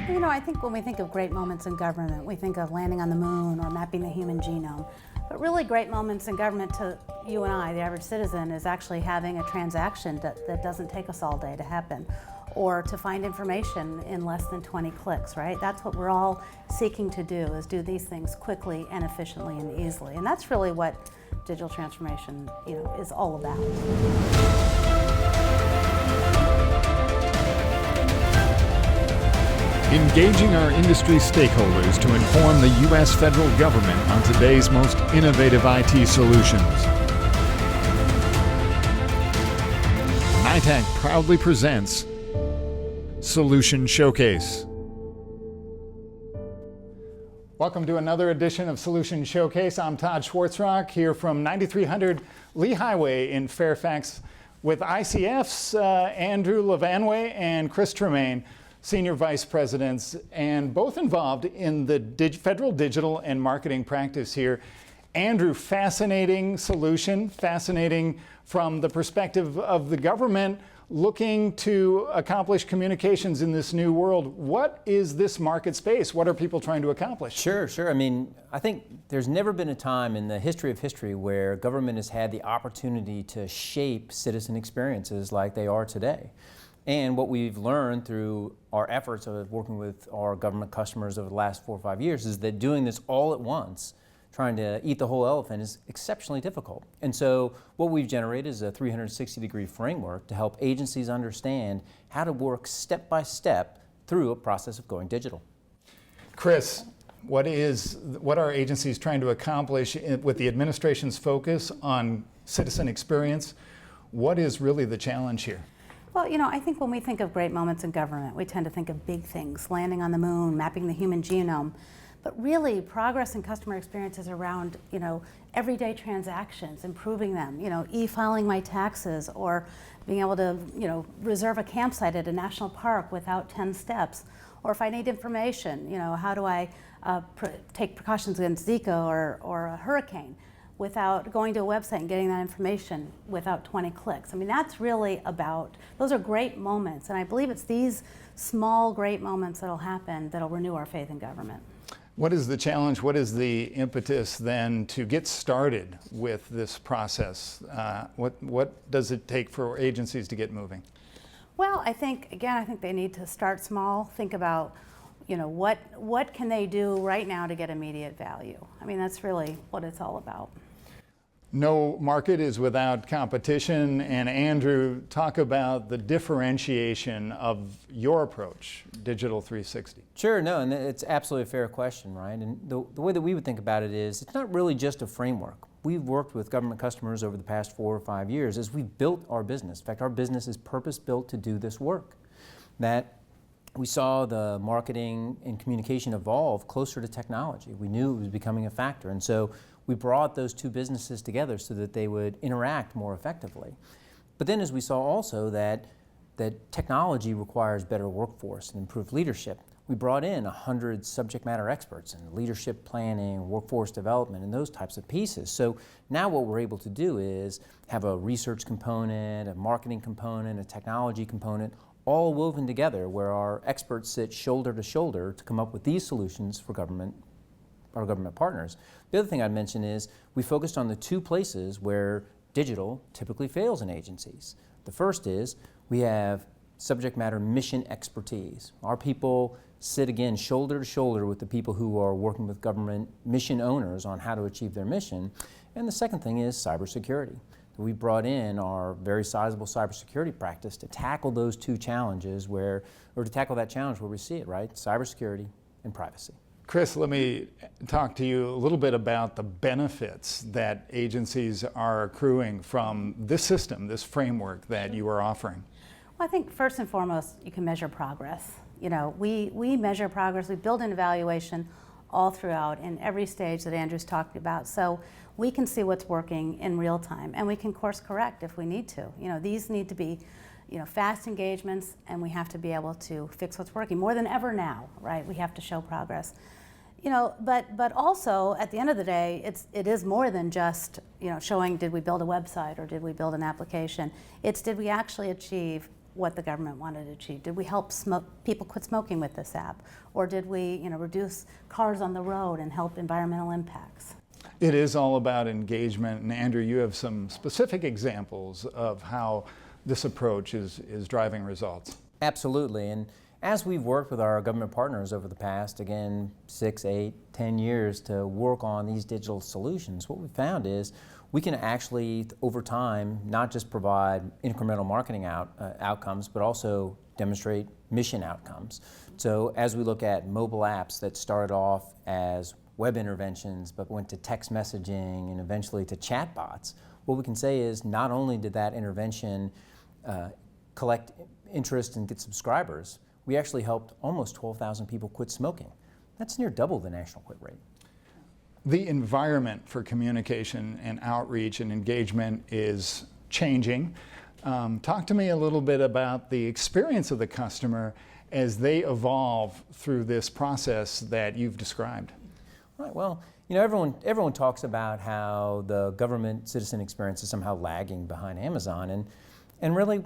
I think when we think of great moments in government, we think of landing on the moon or mapping the human genome. But really great moments in government to you and I, the average citizen, is actually having a transaction that doesn't take us all day to happen, or to find information in less than 20 clicks, right? That's what we're all seeking to do, is do these things quickly and efficiently and easily. And that's really what digital transformation, is all about. Engaging our industry stakeholders to inform the U.S. federal government on today's most innovative IT solutions. NITAAC proudly presents Solution Showcase. Welcome to another edition of Solution Showcase. I'm Todd Schwartzrock here from 9300 Lee Highway in Fairfax with ICF's Andrew LaVanway and Kris Tremaine, Senior Vice Presidents, and both involved in the federal digital and marketing practice here. Andrew, fascinating solution, fascinating from the perspective of the government looking to accomplish communications in this new world. What is this market space? What are people trying to accomplish? Sure. I think there's never been a time in the history of history where government has had the opportunity to shape citizen experiences like they are today. And what we've learned through our efforts of working with our government customers over the last 4 or 5 years is that doing this all at once, trying to eat the whole elephant, is exceptionally difficult. And so what we've generated is a 360-degree framework to help agencies understand how to work step by step through a process of going digital. Kris, what are agencies trying to accomplish with the administration's focus on citizen experience? What is really the challenge here? Well, I think when we think of great moments in government, we tend to think of big things, landing on the moon, mapping the human genome. But really, progress in customer experiences around, everyday transactions, improving them, e-filing my taxes, or being able to, reserve a campsite at a national park without 10 steps. Or if I need information, how do I take precautions against Zika or a hurricane without going to a website and getting that information without 20 clicks. That's really those are great moments, and I believe it's these small great moments that'll happen that'll renew our faith in government. What is the challenge? What is the impetus then to get started with this process? What does it take for agencies to get moving? Well, I think they need to start small, think about what can they do right now to get immediate value? That's really what it's all about. No market is without competition. And Andrew, talk about the differentiation of your approach, Digital 360. Sure, no, and it's absolutely a fair question, right? And the way that we would think about it is, it's not really just a framework. We've worked with government customers over the past 4 or 5 years as we've built our business. In fact, our business is purpose-built to do this work. That we saw the marketing and communication evolve closer to technology. We knew it was becoming a factor, and so we brought those two businesses together so that they would interact more effectively. But then as we saw also that technology requires better workforce and improved leadership, we brought in 100 subject matter experts in leadership planning, workforce development, and those types of pieces. So now what we're able to do is have a research component, a marketing component, a technology component, all woven together where our experts sit shoulder to shoulder to come up with these solutions for our government partners. The other thing I'd mention is we focused on the 2 places where digital typically fails in agencies. The first is we have subject matter mission expertise. Our people sit again shoulder to shoulder with the people who are working with government mission owners on how to achieve their mission. And the second thing is cybersecurity. We brought in our very sizable cybersecurity practice to tackle those 2 challenges to tackle that challenge where we see it, right? Cybersecurity and privacy. Kris, let me talk to you a little bit about the benefits that agencies are accruing from this system, this framework that you are offering. Well, I think first and foremost, you can measure progress. We measure progress. We build an evaluation all throughout in every stage that Andrew's talked about. So we can see what's working in real time, and we can course correct if we need to. These need to be fast engagements, and we have to be able to fix what's working more than ever now, right? We have to show progress. But also at the end of the day, it is more than just showing did we build a website or did we build an application. It's did we actually achieve what the government wanted to achieve? Did we help people quit smoking with this app? Or did we reduce cars on the road and help environmental impacts? It is all about engagement, and Andrew, you have some specific examples of how this approach is driving results. Absolutely, and as we've worked with our government partners over the past, again, 6, 8, 10 years to work on these digital solutions, what we found is we can actually, over time, not just provide incremental marketing outcomes, but also demonstrate mission outcomes. So as we look at mobile apps that started off as web interventions, but went to text messaging and eventually to chatbots, what we can say is not only did that intervention collect interest and get subscribers, we actually helped almost 12,000 people quit smoking. That's near double the national quit rate. The environment for communication and outreach and engagement is changing. Talk to me a little bit about the experience of the customer as they evolve through this process that you've described. Right, well, everyone talks about how the government citizen experience is somehow lagging behind Amazon, and really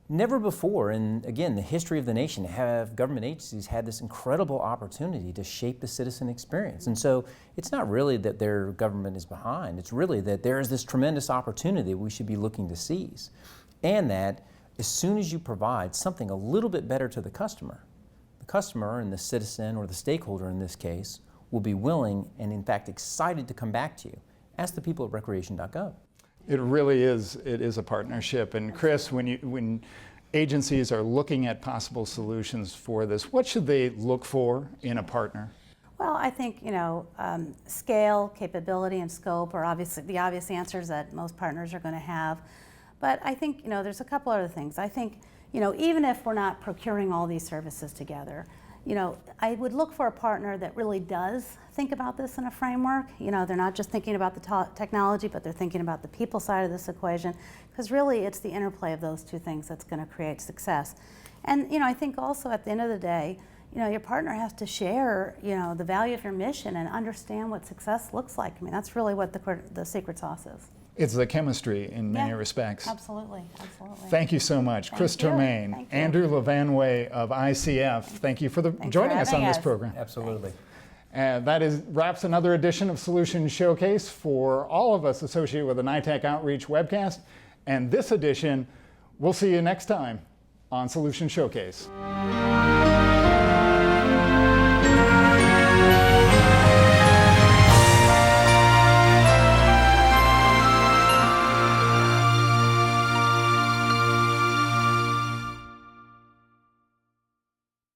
never before in, again, the history of the nation have government agencies had this incredible opportunity to shape the citizen experience. And so it's not really that their government is behind, it's really that there is this tremendous opportunity we should be looking to seize. And that as soon as you provide something a little bit better to the customer and the citizen or the stakeholder in this case will be willing and in fact excited to come back to you. Ask the people at recreation.gov. It really is. It is a partnership. And Kris, when agencies are looking at possible solutions for this, what should they look for in a partner? Well, I think scale, capability, and scope are obviously the obvious answers that most partners are going to have. But I think there's a couple other things. I think even if we're not procuring all these services together, I would look for a partner that really does think about this in a framework. They're not just thinking about the technology, but they're thinking about the people side of this equation, because really it's the interplay of those two things that's going to create success. And I think also at the end of the day, your partner has to share the value of your mission and understand what success looks like. I mean, that's really what the secret sauce is. It's the chemistry in many respects. Absolutely, absolutely. Thank you so much. Kris Tremaine, Thank you. Andrew LaVanway of ICF. Thank you for joining us on this program. Absolutely. And that wraps another edition of Solution Showcase for all of us associated with the NITAAC Outreach webcast. And this edition, we'll see you next time on Solution Showcase.